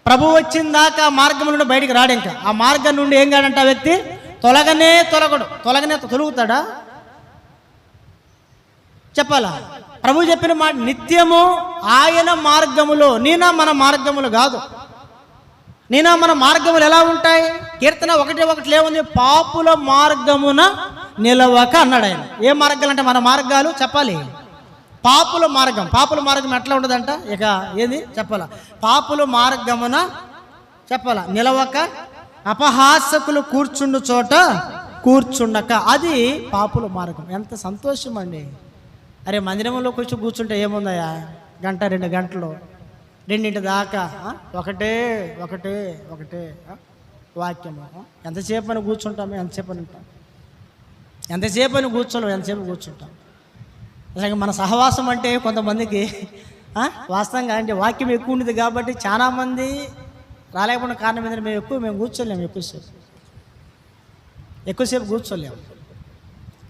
ప్రభు వచ్చిన దాకా ఆ మార్గం నుండి బయటికి రాడు. ఇంకా ఆ మార్గం నుండి ఏం కాడంట ఆ వ్యక్తి, తొలగుతాడా? చెప్పాలా? ప్రభు చెప్పిన మాట నిత్యము ఆయన మార్గములో, మన మార్గములు కాదు. మన మార్గములు ఎలా ఉంటాయి? కీర్తన 1:1 ఏముంది? పాపుల మార్గమున నిలవక అన్నాడు ఆయన. ఏ మార్గాలు అంటే మన మార్గాలు చెప్పాలి. పాపుల మార్గం ఎట్లా ఉండదంట? ఇక ఏది చెప్పాలా? పాపుల మార్గమున చెప్పాలా, నిలవక అపహాసకులు కూర్చుండు చోట కూర్చుండక, అది పాపుల మార్గం. ఎంత సంతోషం అండి. అరే, మందిరంలోకి వచ్చి కూర్చుంటే ఏముందయ్యా, 1-2 గంటలు, 2 దాకా ఒకటే వాక్యము. ఎంతసేపు అని కూర్చుంటాము, ఎంతసేపు అని కూర్చుంటాం. అలాగే మన సహవాసం అంటే కొంతమందికి వాస్తవంగా అంటే వాక్యం ఎక్కువ ఉండేది కాబట్టి చాలామంది రాలేకపోయిన కారణం ఏంటంటే మేము కూర్చోలేము, ఎక్కువసేపు కూర్చోలేము.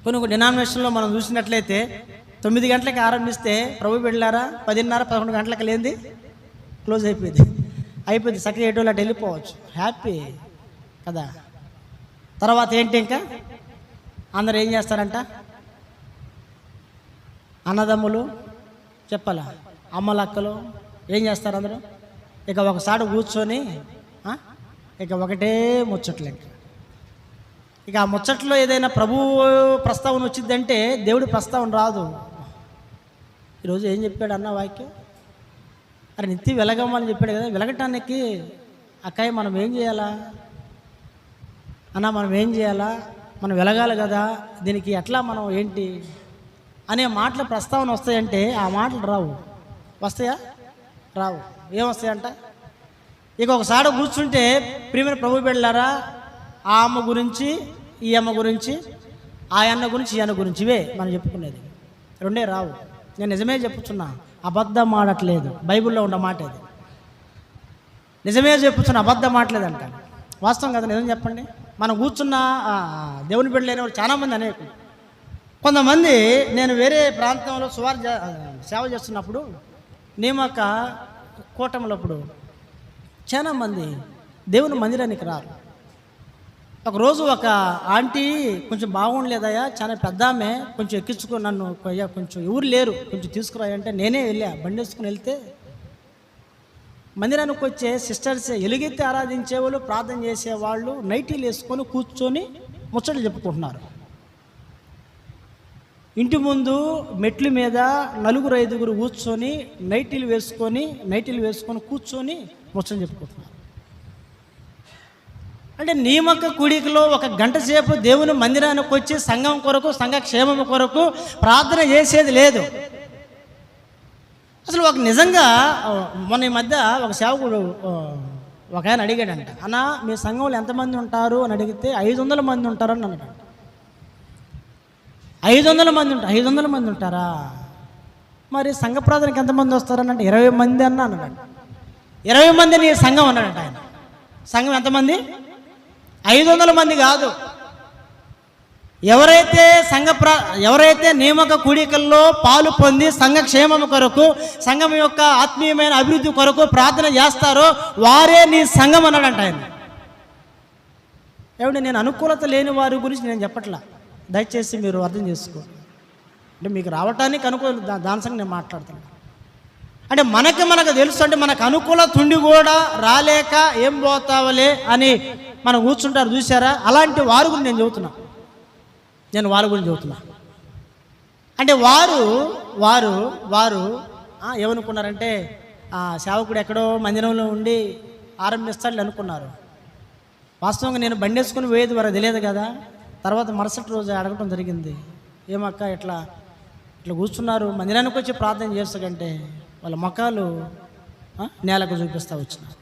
కొన్ని డినామినేషన్లో మనం చూసినట్లయితే 9 గంటలకి ఆరంభిస్తే ప్రభు బిడ్డలారా 10:30-11 గంటలకు లేనిది క్లోజ్ అయిపోయింది. చక్కగా ఏటోళ్ళు అటు వెళ్ళిపోవచ్చు, హ్యాపీ కదా. తర్వాత ఏంటి, ఇంకా అందరు ఏం చేస్తారంట, అన్నదమ్ములు చెప్పాలా, అమ్మలక్కలు ఏం చేస్తారు, అందరూ ఇక ఒకసారి కూర్చొని ఇక ఒకటే ముచ్చట్లు. ఇక ఆ ముచ్చట్లో ఏదైనా ప్రభు ప్రస్తావన వచ్చిందంటే దేవుడి ప్రస్తావన రాదు. ఈరోజు ఏం చెప్పాడు అన్న వాక్యం? అరే, నిత్యం వెలగమని చెప్పాడు కదా. వెలగటానికి అక్కయ్య మనం ఏం చేయాలా అన్న, మనం వెలగాలి కదా. దీనికి ఎట్లా మనం ఏంటి అనే మాటల ప్రస్తావన వస్తాయంటే ఆ మాటలు రావు. వస్తాయా? రావు. ఏమొస్తాయంట? ఇక ఒకసారి కూర్చుంటే ప్రియమైన ప్రభు బిడ్డలారా, ఆ అమ్మ గురించి, ఈ అమ్మ గురించి, ఆ అన్న గురించి, ఈ అన్న గురించి, ఇవే మనం చెప్పుకునేది. 2 రావు. నేను నిజమే చెప్పుచున్నా, అబద్ధం ఆడట్లేదు. బైబిల్లో ఉన్న మాట ఇది. నిజమే చెప్పుచున్నా, అబద్ధం ఆడట్లేదు అంటాను. వాస్తవం కదా, నిజం చెప్పండి. మనం కూర్చున్న దేవుని బిడ్డలైన వాళ్ళు చాలామంది అనేకులు. కొంతమంది నేను వేరే ప్రాంతంలో సేవ చేస్తున్నప్పుడు నియామక కూటములప్పుడు చాలామంది దేవుని మందిరానికి రారు. ఒకరోజు ఒక ఆంటీ కొంచెం బాగుండలేదయ్యా, చాలా పెద్ద ఆమె, కొంచెం ఎక్కించుకొని నన్ను అయ్యా కొంచెం ఎవరు లేరు కొంచెం తీసుకురాయంటే నేనే వెళ్ళా. బండి వేసుకుని వెళ్తే మందిరానికి వచ్చే సిస్టర్స్ ఎలుగెత్తి ఆరాధించేవాళ్ళు, ప్రార్థన చేసేవాళ్ళు నైటీలు వేసుకొని కూర్చొని ముచ్చట్లు చెప్పుకుంటున్నారు. ఇంటి ముందు మెట్ల మీద 4-5 కూర్చొని నైటీలు వేసుకొని కూర్చొని ముచ్చట్లు చెప్పుకుంటున్నారు. అంటే నియామక కూడికలో 1 గంట సేపు దేవుని మందిరానికి వచ్చి సంఘం కొరకు, సంఘ క్షేమం కొరకు ప్రార్థన చేసేది లేదు. అసలు నిజంగా మొన్న ఈ మధ్య ఒక సేవకుడు ఒక ఆయన అడిగాడంట, అన్న మీ సంఘంలో ఎంతమంది ఉంటారు అని అడిగితే 500 మంది ఉంటారని అన్నాడు. 500 మంది ఉంటారా? మరి సంఘ ప్రార్థనకి ఎంతమంది వస్తారని అంటే 20 మంది అన్నాడు. 20 మంది నీ సంఘం అన్నాడంట ఆయన. సంఘం ఎంతమంది? 500 మంది కాదు. ఎవరైతే నియామక కూడికల్లో పాలు పొంది సంఘ క్షేమం కొరకు, సంఘం యొక్క ఆత్మీయమైన అభివృద్ధి కొరకు ప్రార్థన చేస్తారో వారే నీ సంఘం అన్నాడంట ఆయన. ఏమంటే నేను అనుకూలత లేని వారి గురించి నేను చెప్పట్లా, దయచేసి మీరు అర్థం చేసుకో. అంటే మీకు రావటానికి అనుకూల దాని సంగతి నేను మాట్లాడుతున్నాను. అంటే మనకు తెలుసు, అంటే మనకు అనుకూలత ఉండి కూడా రాలేక ఏం పోతావలే అని మనం కూర్చుంటారు చూసారా, అలాంటి వారి గురించి నేను వాళ్ళ గురించి చెబుతున్నా. అంటే వారు ఏమనుకున్నారంటే సేవకుడు ఎక్కడో మందిరంలో ఉండి ఆరంభిస్తాడు అనుకున్నారు. వాస్తవంగా నేను బండి వేసుకుని పోయేది వారు తెలియదు కదా. తర్వాత మరుసటి రోజు అడగటం జరిగింది, ఏమక్క ఇట్లా కూర్చున్నారు, మందిరానికి వచ్చి ప్రార్థన చేస్తాకంటే వాళ్ళ మొఖాలు నేలకు చూపిస్తూ వచ్చినారు.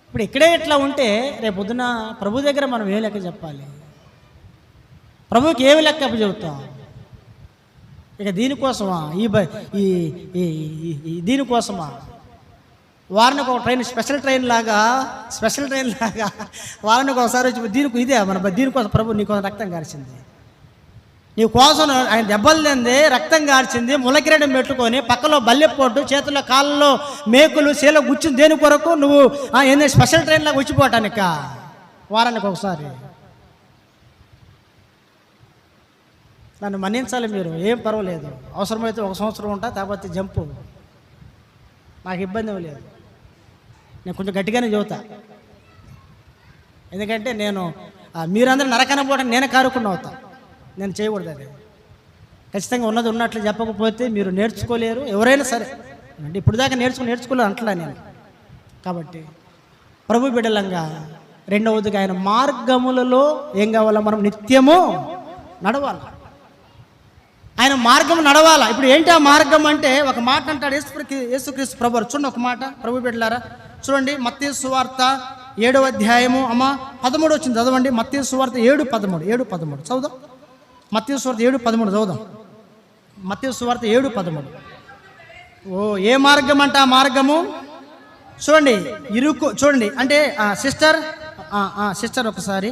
ఇప్పుడు ఇక్కడే ఇట్లా ఉంటే రేపు పొద్దున ప్రభు దగ్గర మనం ఏ లెక్క చెప్పాలి? ప్రభుకి ఏమి లెక్క చెబుతాం? ఇక దీనికోసమా దీనికోసమా వారానికి ఒక ట్రైన్, స్పెషల్ ట్రైన్ లాగా వారానికి ఒకసారి వచ్చి దీనికోసం ప్రభు నీకోసం రక్తం కార్చింది, నీ కోసం ఆయన దెబ్బలు తింది, రక్తం కార్చింది, ములకిరీడం పెట్టుకొని పక్కలో బల్లెపోటు, చేతుల్లో కాళ్ళలో మేకులు, శీల గుచ్చింది దేని కొరకు? నువ్వు ఏంది స్పెషల్ ట్రైన్ లాగా వచ్చిపోవటానిక వారానికి ఒకసారి? నన్ను మన్నించాలి మీరు, ఏం పర్వాలేదు. అవసరమైతే 1 సంవత్సరం ఉంటా, కాకపోతే జంపు, నాకు ఇబ్బంది లేదు. నేను కొంచెం గట్టిగానే చెబుతా, ఎందుకంటే నేను మీరందరూ నరకన పోవడం నేనే కారుకుండా అవుతా. నేను చేయకూడదు అది. ఖచ్చితంగా ఉన్నది ఉన్నట్లు చెప్పకపోతే మీరు నేర్చుకోలేరు, ఎవరైనా సరే. అంటే ఇప్పుడు దాకా నేర్చుకోలేదు అంటలా నేను. కాబట్టి ప్రభు బిడ్డలంగా రెండవదిగా ఆయన మార్గములలో ఏం కావాలా? మనం నిత్యము నడవాలి, ఆయన మార్గం నడవాలా. ఇప్పుడు ఏంటి ఆ మార్గం అంటే ఒక మాట అంటాడు యేసుక్రీస్తు ప్రభు. చూడండి ఒక మాట ప్రభు బిడ్డలారా, చూడండి మత్తయి సువార్త 7వ అధ్యాయము 13 వచ్చింది, చదవండి. మత్తయి సువార్త 7:13 చదువుదాం. మత్తయి సువార్త 7:13 చదువుదాం. మత్తయి సువార్త 7:13. ఏ మార్గం అంటే ఆ మార్గము చూడండి, చూడండి అంటే సిస్టర్ ఒకసారి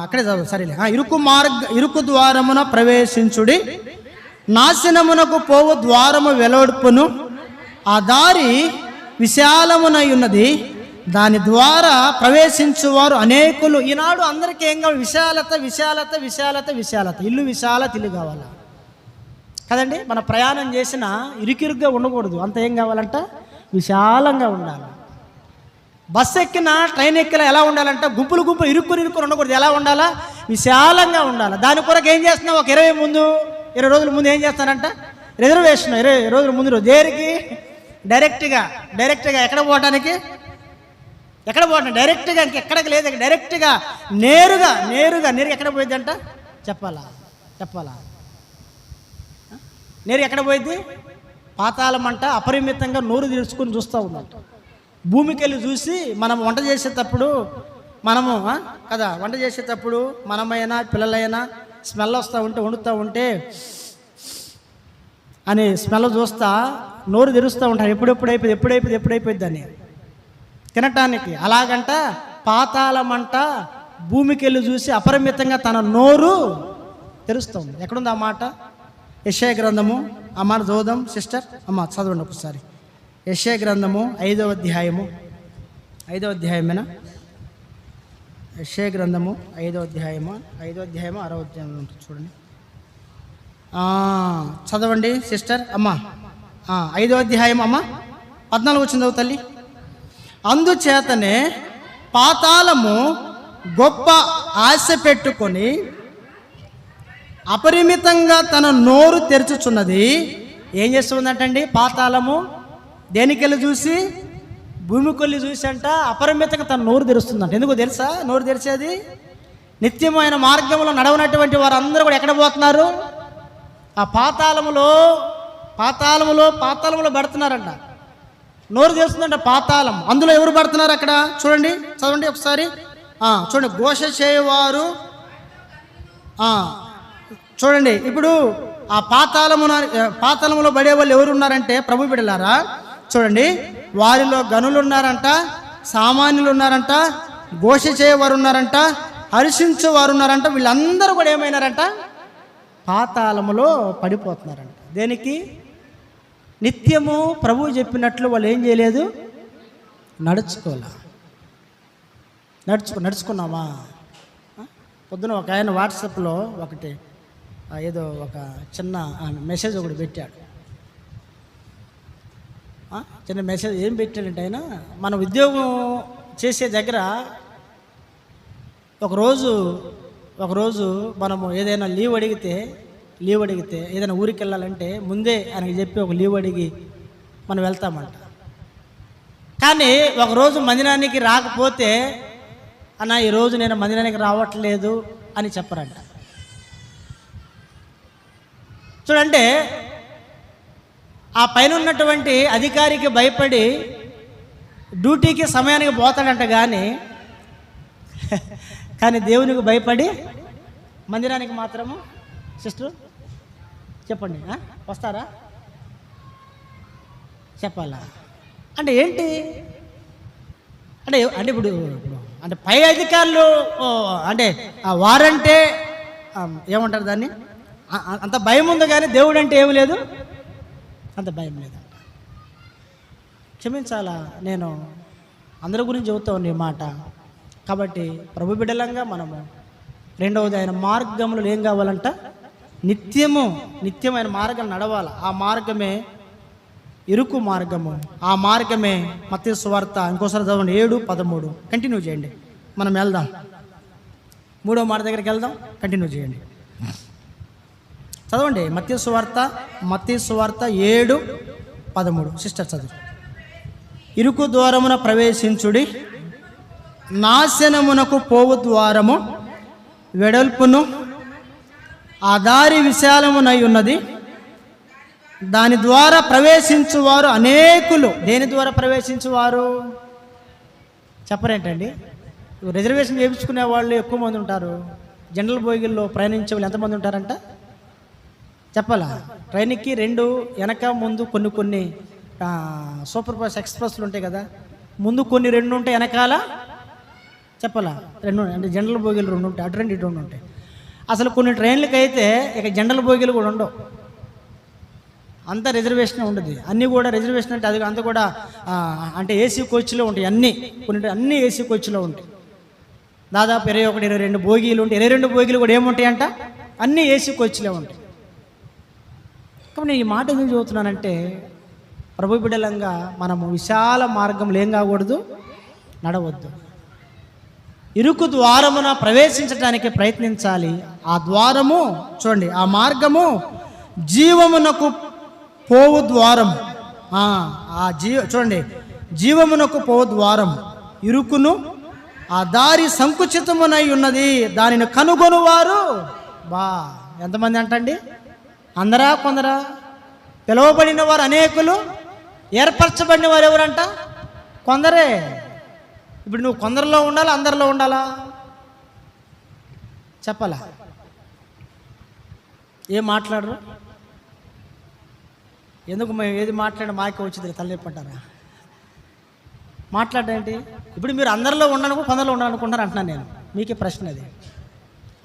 అక్కడే చదువు సరేలే. ఇరుకు ద్వారమున ప్రవేశించుడి, నాశనమునకు పోవు ద్వారము వెలువడుపును, ఆ దారి విశాలమునై ఉన్నది, దాని ద్వారా ప్రవేశించువారు అనేకులు. ఈనాడు అందరికీ ఏం కావాలి? విశాలత. ఇల్లు విశాలత, ఇల్లు కావాలా కదండి? మన ప్రయాణం చేసిన ఇరుకిరుగ్గా ఉండకూడదు, అంత ఏం కావాలంట? విశాలంగా ఉండాలి. బస్సు ఎక్కినా, ట్రైన్ ఎక్కినా ఎలా ఉండాలంట? గుంపులు ఇరుక్కుని ఉండకూడదు. ఎలా ఉండాలా? విశాలంగా ఉండాలి. దాని కొరకు ఏం చేస్తున్నా? ఒక 20 రోజుల ముందు ఏం చేస్తానంట? రిజర్వేషన్ 20 రోజుల ముందు. దేనికి? డైరెక్ట్గా ఎక్కడ పోవటానికి? డైరెక్ట్గా ఇంకెక్కడికి లేదు, డైరెక్ట్గా నేరుగా ఎక్కడ పోయిద్దంట? చెప్పాలా? నేరు ఎక్కడ పోయిద్ది? పాతాళమంట. అపరిమితంగా నోరు తెరుచుకొని చూస్తూ ఉందంట. భూమికి వెళ్ళి చూసి మనం వంట చేసేటప్పుడు వంట చేసేటప్పుడు మనమైనా పిల్లలైనా స్మెల్ వస్తూ ఉంటే, వండుతూ ఉంటే అని స్మెల్ చూస్తా నోరు తెరుస్తూ ఉంటారు. ఎప్పుడైపోయింది అని తినటానికి. అలాగంట పాతాళమంట భూమికి వెళ్ళి చూసి అపరిమితంగా తన నోరు తెరుస్తుంది. ఎక్కడుంది ఆ మాట? యెషయా గ్రంథము. ఆ మాట చదువుదాం సిస్టర్. అమ్మ చదవండి ఒకసారి. యెషయా గ్రంథము 5వ అధ్యాయము. 5వ అధ్యాయమేనా? యెషయా గ్రంథము 5వ అధ్యాయము 6వ అధ్యాయం ఉంటుంది చూడండి. చదవండి సిస్టర్. అమ్మ 5వ అధ్యాయం అమ్మ 14 వచ్చింది చదువు తల్లి. అందుచేతనే పాతాళము గొప్ప ఆశ పెట్టుకొని అపరిమితంగా తన నోరు తెరుచుచున్నది. ఏం చేస్తుందంటండి? పాతాళము దేనికెళ్ళి చూసి? భూమికెళ్ళి చూసి అంట అపరిమితంగా తన నోరు తెరుస్తుందంట. ఎందుకు తెలుసా నోరు తెరిచేది? నిత్యమైన మార్గంలో నడవనటువంటి వారందరూ కూడా ఎక్కడ పోతున్నారు? ఆ పాతాళములో పెడుతున్నారంట. నోరు తెరుస్తుందంట పాతాళం. అందులో ఎవరు పడుతున్నారు అక్కడ? చూడండి, చదవండి ఒకసారి. చూడండి, ఘోష చేయవారు. చూడండి, ఇప్పుడు ఆ పాతాళములో పడే వాళ్ళు ఎవరు ఉన్నారంటే ప్రభు బిడ్డలారా చూడండి, వారిలో గనులు ఉన్నారంట, సామాన్యులు ఉన్నారంట, ఘోష చేయవారు ఉన్నారంట, హర్షించు వారు ఉన్నారంట. వీళ్ళందరూ కూడా ఏమైనారంట? పాతాళములో పడిపోతున్నారంట. దేనికి? నిత్యము ప్రభువు చెప్పినట్లు వాళ్ళు ఏం చేయలేదు, నడుచుకున్నామా? పొద్దున ఒక ఆయన వాట్సాప్లో ఒకటి ఏదో ఒక చిన్న మెసేజ్ ఒకటి పెట్టాడు. చిన్న మెసేజ్ ఏం పెట్టాడంటే, ఆయన మన ఉద్యోగం చేసే దగ్గర ఒకరోజు మనము ఏదైనా లీవ్ అడిగితే ఏదైనా ఊరికి వెళ్ళాలంటే ముందే ఆయనకి చెప్పి ఒక లీవ్ అడిగి మనం వెళ్తామంట. కానీ ఒకరోజు మందిరానికి రాకపోతే అన్న ఈరోజు నేను మందిరానికి రావట్లేదు అని చెప్పరంట. చూడంటే ఆ పైన ఉన్నటువంటి అధికారికి భయపడి డ్యూటీకి సమయానికి పోతాడంట. కానీ దేవునికి భయపడి మందిరానికి మాత్రము సిస్టర్ చెప్పండి వస్తారా? చెప్పాలా? అంటే ఏంటి అంటే ఇప్పుడు అంటే పై అధికారులు అంటే వారంటే ఏమంటారు దాన్ని, అంత భయం ఉంది. కానీ దేవుడు అంటే ఏమి లేదు, అంత భయం లేదంట. క్షమించాలా, నేను అందరి గురించి చెబుతా ఉన్న ఈ మాట. కాబట్టి ప్రభు బిడ్డలంగా మనము రెండవది ఆయన మార్గంలో ఏం కావాలంట? నిత్యమైన మార్గం నడవాలి. ఆ మార్గమే ఇరుకు మార్గము. ఆ మార్గమే మత్తయి సువార్త. ఇంకోసారి చదవండి 7:13. కంటిన్యూ చేయండి, మనం వెళ్దాం. 3వ మాట దగ్గరికి వెళ్దాం. కంటిన్యూ చేయండి, చదవండి. మత్తయి సువార్త 7:13. సిస్టర్ చదువు. ఇరుకు ద్వారమున ప్రవేశించుడి, నాశనమునకు పోవు ద్వారము వెడల్పును, ఆ దారి విశాలమునై ఉన్నది, దాని ద్వారా ప్రవేశించువారు అనేకులు. దేని ద్వారా ప్రవేశించువారు చెప్పరేంటండి? రిజర్వేషన్ చేయించుకునే వాళ్ళు ఎక్కువ మంది ఉంటారు. జనరల్ బోగిల్లో ప్రయాణించే వాళ్ళు ఎంతమంది ఉంటారంట చెప్పాలా? ట్రైన్కి 2 వెనక ముందు కొన్ని సూపర్ ఫాస్ట్ ఎక్స్ప్రెస్లు ఉంటాయి కదా, ముందు కొన్ని 2 ఉంటాయి, వెనకాల చెప్పాలా 2. అంటే జనరల్ బోగీలు 2 ఉంటాయి, అటు 2 ఇటు 2 ఉంటాయి. అసలు కొన్ని ట్రైన్లకి అయితే ఇక జనరల్ బోగీలు కూడా ఉండవు, అంతా రిజర్వేషన్ ఉండదు. అన్నీ కూడా రిజర్వేషన్ అంటే అది అంతా కూడా అంటే ఏసీ కోచ్లో ఉంటాయి. అన్నీ ఏసీ కోచ్లో ఉంటాయి. దాదాపు 21, 22 బోగీలు ఉంటాయి. 22 బోగీలు కూడా ఏముంటాయంట? అన్నీ ఏసీ కోచ్లే ఉంటాయి. కాబట్టి నేను ఈ మాట ఎందుకు చెబుతున్నానంటే, ప్రభు బిడ్డలంగా మనము విశాల మార్గంలో ఏం కాకూడదు, నడవద్దు. ఇరుకు ద్వారమున ప్రవేశించడానికి ప్రయత్నించాలి. ఆ ద్వారము చూడండి, ఆ మార్గము జీవమునకు పోవు ద్వారం. చూడండి, జీవమునకు పోవు ద్వారం ఇరుకును, ఆ దారి సంకుచితమునై ఉన్నది, దానిని కనుగొనువారు ఎంతమంది అంటండి? అందరా కొందరా? పిలువబడిన వారు అనేకులు, ఏర్పరచబడిన వారు ఎవరంట? కొందరే. ఇప్పుడు నువ్వు కొందరిలో ఉండాలా, అందరిలో ఉండాలా చెప్పాలా? ఏం మాట్లాడరు? ఎందుకు మేము ఏది మాట్లాడి మాకే వచ్చింది తలనొప్పంటారా? మాట్లాడండి. ఇప్పుడు మీరు అందరిలో ఉండను కొందరిలో ఉండాలనుకుంటున్నారు అంటున్నాను నేను. మీకే ప్రశ్న అది.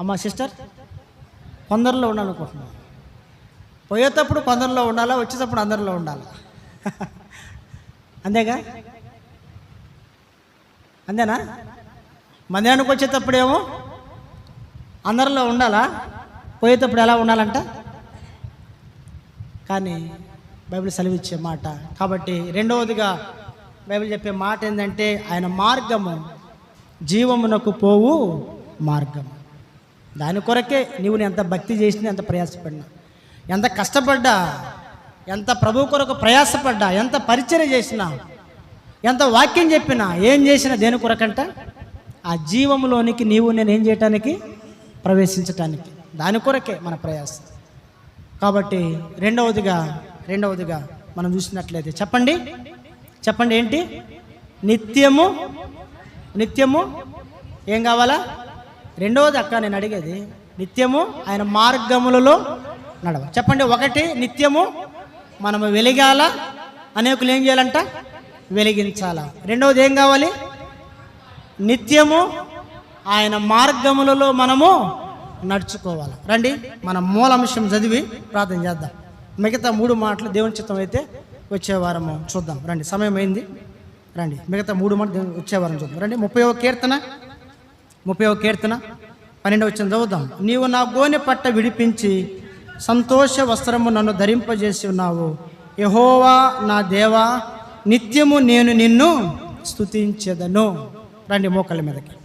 అమ్మ సిస్టర్, కొందరిలో ఉండాలనుకుంటున్నాను. పోయేటప్పుడు కొందరిలో ఉండాలా, వచ్చేటప్పుడు అందరిలో ఉండాలా? అంతేగా? అంతేనా? మందిరానికి వచ్చేటప్పుడేమో అందరిలో ఉండాలా, పోయేటప్పుడు ఎలా ఉండాలంట? కానీ బైబిల్ సెలవిచ్చే మాట. కాబట్టి రెండవదిగా బైబిల్ చెప్పే మాట ఏంటంటే, ఆయన మార్గము జీవమునకు పోవు మార్గం. దాని కొరకే నీవు ఎంత భక్తి చేసినా, ఎంత ప్రయాసపడినా, ఎంత కష్టపడ్డా, ఎంత ప్రభు కొరకు ప్రయాసపడ్డా, ఎంత పరిచర్య చేసినా, ఎంత వాక్యం చెప్పినా, ఏం చేసినా దేని కొరకంట? ఆ జీవములోనికి నీవు నేను ఏం చేయటానికి? ప్రవేశించటానికి. దాని కొరకే మన ప్రయాసం. కాబట్టి రెండవదిగా మనం చూసినట్లయితే చెప్పండి ఏంటి? నిత్యము ఏం కావాలా? రెండవది అక్క నేను అడిగేది, నిత్యము ఆయన మార్గములలో నడవ. చెప్పండి. ఒకటి, నిత్యము మనము వెలిగాల, అనేకులు ఏం చేయాలంట? వెలిగించాల. రెండవది ఏం కావాలి? నిత్యము ఆయన మార్గములలో మనము నడుచుకోవాలి. రండి మన మూలాంశం చదివి ప్రార్థన చేద్దాం. మిగతా 3 మాటలు దేవుని చిత్తం అయితే వచ్చే వారము చూద్దాం. రండి, సమయం అయింది. రండి, మిగతా 3 మాటలు వచ్చే వారం చూద్దాం. రండి, 30వ కీర్తన 12వ వచనం చదువుదాం. నీవు నా గోనె పట్ట విడిపించి సంతోష వస్త్రము నన్ను ధరింపజేసి ఉన్నావు. యెహోవా నా దేవా, నిత్యము నేను నిన్ను స్తుతించెదను. రండి, మోకాళ్ళ మీదకి.